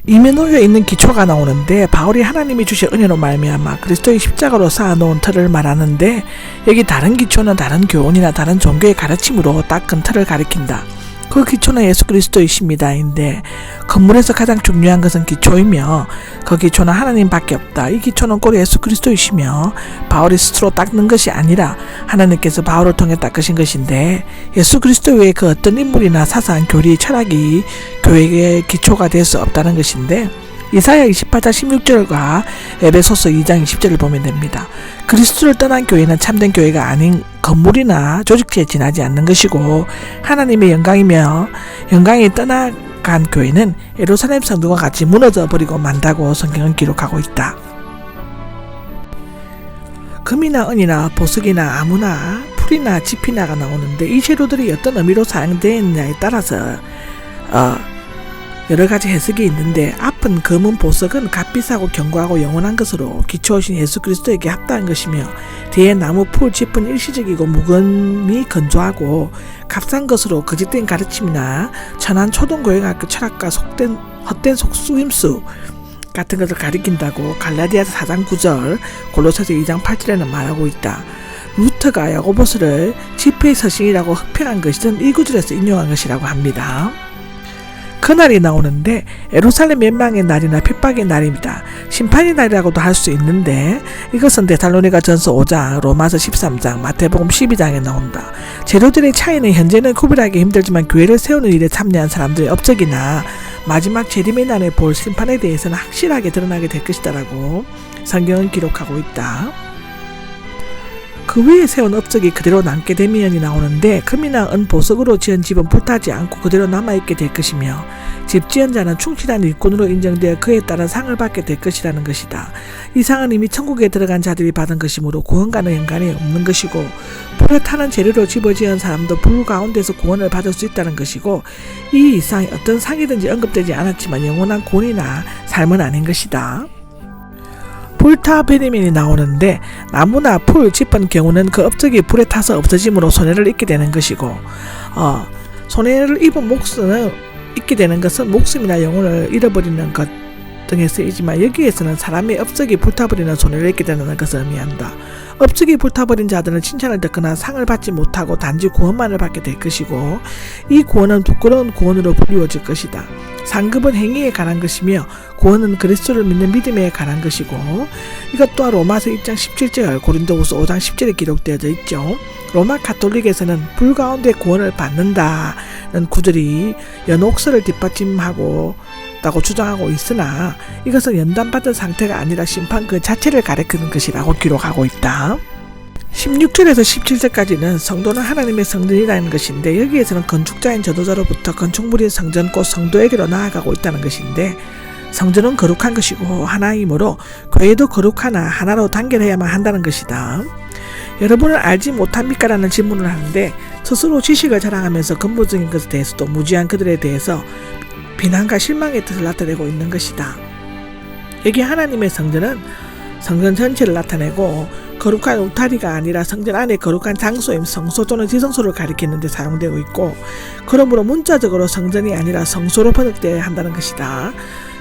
이미 놓여 있는 기초가 나오는데 바울이 하나님이 주신 은혜로 말미암아 그리스도의 십자가로 쌓아놓은 틀을 말하는데 여기 다른 기초는 다른 교훈이나 다른 종교의 가르침으로 닦은 틀을 가리킨다. 그 기초는 예수 그리스도이십니다인데 건물에서 가장 중요한 것은 기초이며 그 기초는 하나님밖에 없다. 이 기초는 꼭 예수 그리스도이시며 바울이 스스로 닦는 것이 아니라 하나님께서 바울을 통해 닦으신 것인데 예수 그리스도 외에 그 어떤 인물이나 사상, 교리, 철학이 교회의 기초가 될 수 없다는 것인데 이사야 28장 16절과 에베소서 2장 20절을 보면 됩니다. 그리스도를 떠난 교회는 참된 교회가 아닌 건물이나 조직체에 지나지 않는 것이고 하나님의 영광이며 영광이 떠나간 교회는 예루살렘 성도와 같이 무너져 버리고 만다고 성경은 기록하고 있다. 금이나 은이나 보석이나 아무나 풀이나 지피나가 나오는데 이 재료들이 어떤 의미로 사용되었느냐에 따라서 여러 가지 해석이 있는데 앞은 금은 보석은 값비싸고 견고하고 영원한 것으로 기초오신 예수 그리스도에게 합당한 것이며 뒤에 나무 풀 짚은 일시적이고 무건히 건조하고 값싼 것으로 거짓된 가르침이나 천한 초등고등학교 철학과 헛된 속수임수 같은 것을 가리킨다고 갈라디아서 4장 9절 골로새서 2장 8절에는 말하고 있다. 루터가 야고보서를 지폐의 서신이라고 흑평한 것은 이 구절에서 인용한 것이라고 합니다. 그날이 나오는데 예루살렘 멸망의 날이나 핍박의 날입니다. 심판의 날이라고도 할 수 있는데 이것은 데살로니가 전서 5장, 로마서 13장, 마태복음 12장에 나온다. 재료들의 차이는 현재는 구별하기 힘들지만 교회를 세우는 일에 참여한 사람들의 업적이나 마지막 재림의 날에 볼 심판에 대해서는 확실하게 드러나게 될 것이다라고 성경은 기록하고 있다. 그 위에 세운 업적이 그대로 남게 되면이 나오는데 금이나 은 보석으로 지은 집은 불타지 않고 그대로 남아있게 될 것이며 집 지은 자는 충실한 일꾼으로 인정되어 그에 따른 상을 받게 될 것이라는 것이다. 이 상은 이미 천국에 들어간 자들이 받은 것이므로 구원과는 연관이 없는 것이고 불에 타는 재료로 집어 지은 사람도 불 가운데서 구원을 받을 수 있다는 것이고 이 이상이 어떤 상이든지 언급되지 않았지만 영원한 구원이나 삶은 아닌 것이다. 불타 베리면이 나오는데 나무나 풀, 짚은 경우는 그 업적이 불에 타서 없어짐으로 손해를 입게 되는 것이고 손해를 입은 목숨을 입게 되는 것은 목숨이나 영혼을 잃어버리는 것 등에 쓰이지만 여기에서는 사람의 업적이 불타버리는 손해를 입게 되는 것을 의미한다. 업적이 불타버린 자들은 칭찬을 듣거나 상을 받지 못하고 단지 구원만을 받게 될 것이고 이 구원은 부끄러운 구원으로 불리워질 것이다. 상급은 행위에 관한 것이며 구원은 그리스도를 믿는 믿음에 관한 것이고 이것 또한 로마서 1장 17절, 고린도후서 5장 10절에 기록되어져 있죠. 로마 가톨릭에서는 불 가운데 구원을 받는다는 구절이 연옥서를 뒷받침하고 다고 주장하고 있으나 이것은 연단받은 상태가 아니라 심판 그 자체를 가리키는 것이라고 기록하고 있다. 16절에서 17절까지는 성도는 하나님의 성전이라는 것인데 여기에서는 건축자인 전도자로부터 건축물인 성전 곧 성도에게로 나아가고 있다는 것인데 성전은 거룩한 것이고 하나이므로 교회도 거룩하나 하나로 단결해야만 한다는 것이다. 여러분은 알지 못합니까? 라는 질문을 하는데 스스로 지식을 자랑하면서 근본적인 것에 대해서도 무지한 그들에 대해서 비난과 실망의 뜻을 나타내고 있는 것이다. 여기 하나님의 성전은 성전 전체를 나타내고 거룩한 울타리가 아니라 성전 안에 거룩한 장소임 성소 또는 지성소를 가리키는 데 사용되고 있고 그러므로 문자적으로 성전이 아니라 성소로 번역되어야 한다는 것이다.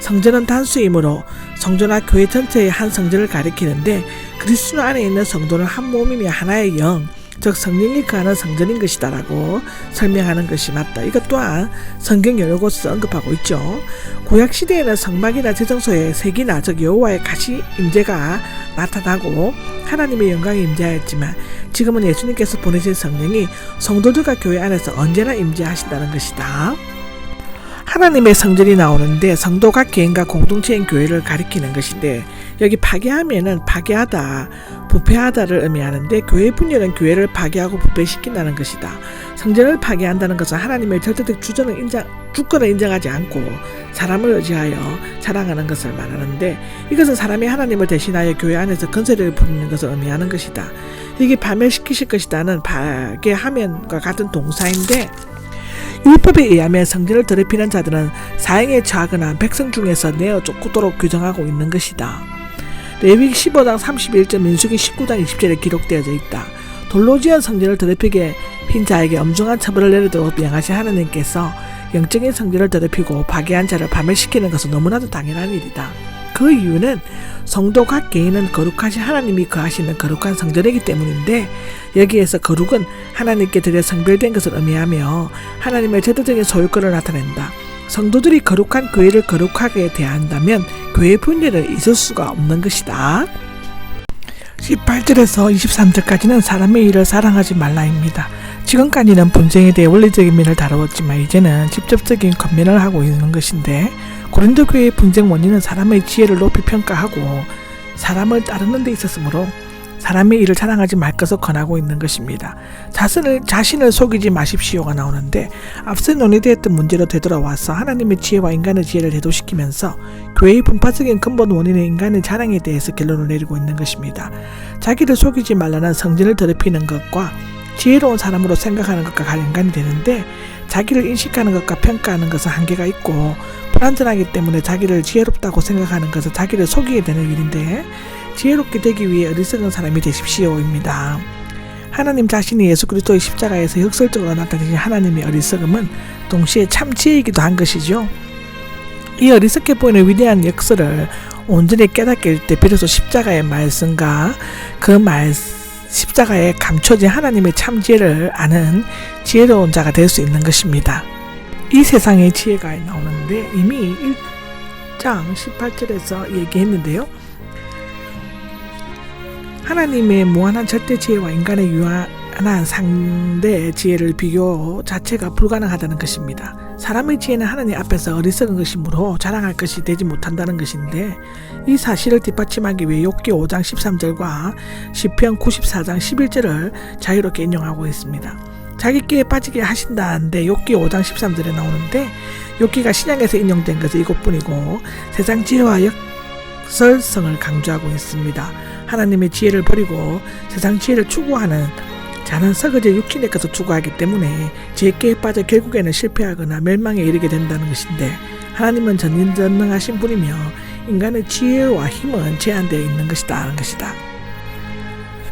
성전은 단수이므로 성전과 교회 전체의 한 성전을 가리키는데 그리스도 안에 있는 성도는 한 몸이며 하나의 영 즉 성령이 거하는 성전인 것이다 라고 설명하는 것이 맞다. 이것 또한 성경 여러 곳에서 언급하고 있죠. 구약시대에는 성막이나 지성소에 색이나 즉 여호와의 가시 임재가 나타나고 하나님의 영광이 임재하였지만 지금은 예수님께서 보내신 성령이 성도들과 교회 안에서 언제나 임재하신다는 것이다. 하나님의 성전이 나오는데 성도가 개인과 공동체인 교회를 가리키는 것인데 여기 파괴하면은 파괴하다, 부패하다를 의미하는데 교회 분열은 교회를 파괴하고 부패시킨다는 것이다. 성전을 파괴한다는 것은 하나님의 절대적 주권을 인정하지 않고 사람을 의지하여 자랑하는 것을 말하는데 이것은 사람이 하나님을 대신하여 교회 안에서 건설을 부리는 것을 의미하는 것이다. 이게 파멸시키실 것이다는 파괴하면과 같은 동사인데 율법에 의하면 성전을 더럽히는 자들은 사형에 처하거나 백성 중에서 내어 쫓도록 규정하고 있는 것이다. 레위기 15장 31절, 민수기 19장 20절에 기록되어져 있다. 돌로 지은 성전을 더럽히게 핀 자에게 엄중한 처벌을 내리도록 명하신 하나님께서 영적인 성전을 더럽히고 파괴한 자를 파멸시키는 것은 너무나도 당연한 일이다. 그 이유는 성도 각 개인은 거룩하신 하나님이 거하시는 거룩한 성전이기 때문인데, 여기에서 거룩은 하나님께 드려 성별된 것을 의미하며 하나님의 절대적인 소유권을 나타낸다. 성도들이 거룩한 교회를 거룩하게 대한다면 교회 분열은 있을 수가 없는 것이다. 18절에서 23절까지는 사람의 일을 사랑하지 말라입니다. 지금까지는 분쟁에 대해 원리적인 면을 다루었지만 이제는 직접적인 권면을 하고 있는 것인데, 고린도 교회의 분쟁 원인은 사람의 지혜를 높이 평가하고 사람을 따르는 데 있었으므로 사람의 일을 자랑하지 말 것을 권하고 있는 것입니다. 자신을 속이지 마십시오가 나오는데, 앞서 논의되었던 문제로 되돌아와서 하나님의 지혜와 인간의 지혜를 대조시키면서 교회의 분파적인 근본 원인인 인간의 자랑에 대해서 결론을 내리고 있는 것입니다. 자기를 속이지 말라는 성전을 더럽히는 것과 지혜로운 사람으로 생각하는 것과 연관이 되는데, 자기를 인식하는 것과 평가하는 것은 한계가 있고 불완전하기 때문에 자기를 지혜롭다고 생각하는 것은 자기를 속이게 되는 일인데, 지혜롭게 되기 위해 어리석은 사람이 되십시오입니다. 하나님 자신이 예수 그리스도의 십자가에서 역설적으로 나타내신 하나님의 어리석음은 동시에 참 지혜이기도 한 것이죠. 이 어리석게 보이는 위대한 역설을 온전히 깨닫게 될 때 비로소 십자가의 말씀과 그 십자가에 감춰진 하나님의 참 지혜를 아는 지혜로운 자가 될 수 있는 것입니다. 이 세상의 지혜가 나오는데 이미 1장 18절에서 얘기했는데요. 하나님의 무한한 절대 지혜와 인간의 유한한 상대 지혜를 비교 자체가 불가능하다는 것입니다. 사람의 지혜는 하나님 앞에서 어리석은 것이므로 자랑할 것이 되지 못한다는 것인데, 이 사실을 뒷받침하기 위해 욥기 5장 13절과 시편 94장 11절을 자유롭게 인용하고 있습니다. 자기끼에 빠지게 하신다는데 욥기 5장 13절에 나오는데, 욥기가 신약에서 인용된 것은 이것뿐이고 세상 지혜와 역설성을 강조하고 있습니다. 하나님의 지혜를 버리고 세상 지혜를 추구하는 자는 썩어질 육신의 것을 추구하기 때문에 지혜끼에 빠져 결국에는 실패하거나 멸망에 이르게 된다는 것인데, 하나님은 전능하신 분이며 인간의 지혜와 힘은 제한되어 있는 것이다 하는 것이다.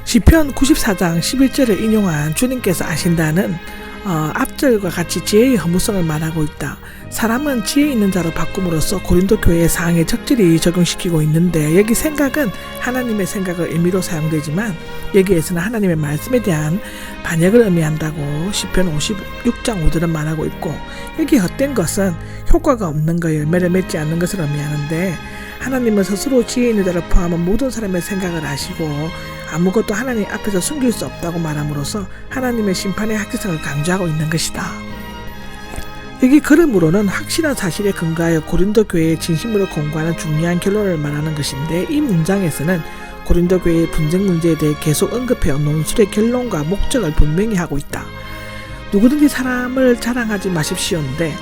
시편 94장 11절을 인용한 주님께서 아신다는 앞절과 같이 지혜의 허무성을 말하고 있다. 사람은 지혜 있는 자로 바꿈으로써 고린도 교회의 사항에 적절히 적용시키고 있는데, 여기 생각은 하나님의 생각을 의미로 사용되지만 여기에서는 하나님의 말씀에 대한 반역을 의미한다고 시편 56장 5절은 말하고 있고, 여기 헛된 것은 효과가 없는 것, 열매를 맺지 않는 것을 의미하는데, 하나님은 스스로 지혜 있는 자를 포함한 모든 사람의 생각을 아시고 아무것도 하나님 앞에서 숨길 수 없다고 말함으로써 하나님의 심판의 확실성을 강조하고 있는 것이다. 여기 그러므로는 확실한 사실에 근거하여 고린도 교회의 진심으로 공부하는 중요한 결론을 말하는 것인데, 이 문장에서는 고린도 교회의 분쟁 문제에 대해 계속 언급해온 논술의 결론과 목적을 분명히 하고 있다. 누구든지 사람을 자랑하지 마십시오인데,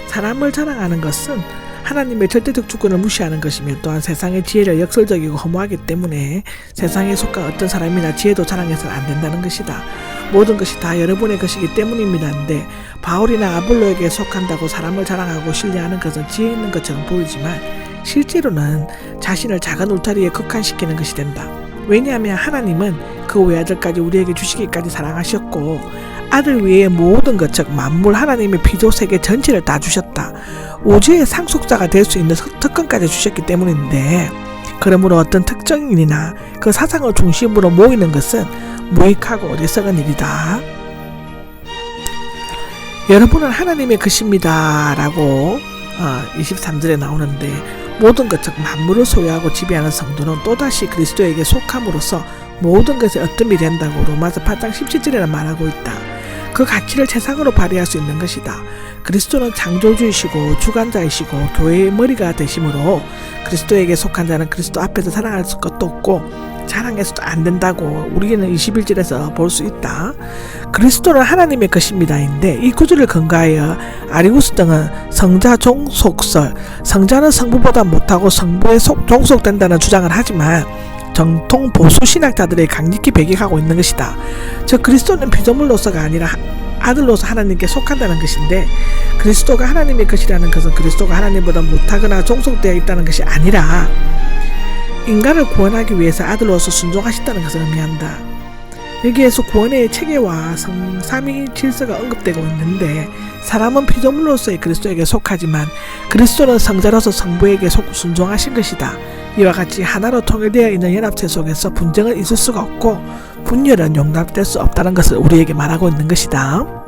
사람을 자랑하는 것은 하나님의 절대적 주권을 무시하는 것이며 또한 세상의 지혜를 역설적이고 허무하기 때문에 세상에 속한 어떤 사람이나 지혜도 자랑해서는 안 된다는 것이다. 모든 것이 다 여러분의 것이기 때문입니다인데, 바울이나 아볼로에게 속한다고 사람을 자랑하고 신뢰하는 것은 지혜 있는 것처럼 보이지만 실제로는 자신을 작은 울타리에 국한시키는 것이 된다. 왜냐하면 하나님은 그 외아들까지 우리에게 주시기까지 사랑하셨고, 아들 외의 모든 것, 즉 만물 하나님의 피조 세계 전체를 다 주셨다. 우주의 상속자가 될 수 있는 특권까지 주셨기 때문인데, 그러므로 어떤 특정인이나 그 사상을 중심으로 모이는 것은 무익하고 어리석은 일이다. 여러분은 하나님의 것입니다 라고 23절에 나오는데, 모든 것, 즉 만물을 소유하고 지배하는 성도는 또다시 그리스도에게 속함으로써 모든 것에 어뜸이 된다고 로마서 8장 17절에는 말하고 있다. 그 가치를 최상으로 발휘할 수 있는 것이다. 그리스도는 창조주이시고 주관자이시고 교회의 머리가 되심으로 그리스도에게 속한 자는 그리스도 앞에서 자랑할 것도 없고 자랑해서도 안 된다고 우리는 21절에서 볼 수 있다. 그리스도는 하나님의 것입니다인데, 이 구절을 근거하여 아리우스 등은 성자 종속설, 성자는 성부보다 못하고 성부에 종속된다는 주장을 하지만 정통 보수 신학자들의 강력히 배격하고 있는 것이다. 즉 그리스도는 피조물로서가 아니라 아들로서 하나님께 속한다는 것인데, 그리스도가 하나님의 것이라는 것은 그리스도가 하나님보다 못하거나 종속되어 있다는 것이 아니라 인간을 구원하기 위해서 아들로서 순종하셨다는 것을 의미한다. 여기에서 구원의 체계와 삼위 질서가 언급되고 있는데 사람은 피조물로서의 그리스도에게 속하지만 그리스도는 성자로서 성부에게 순종하신 것이다. 이와 같이 하나로 통일되어 있는 연합체 속에서 분쟁은 있을 수가 없고 분열은 용납될 수 없다는 것을 우리에게 말하고 있는 것이다.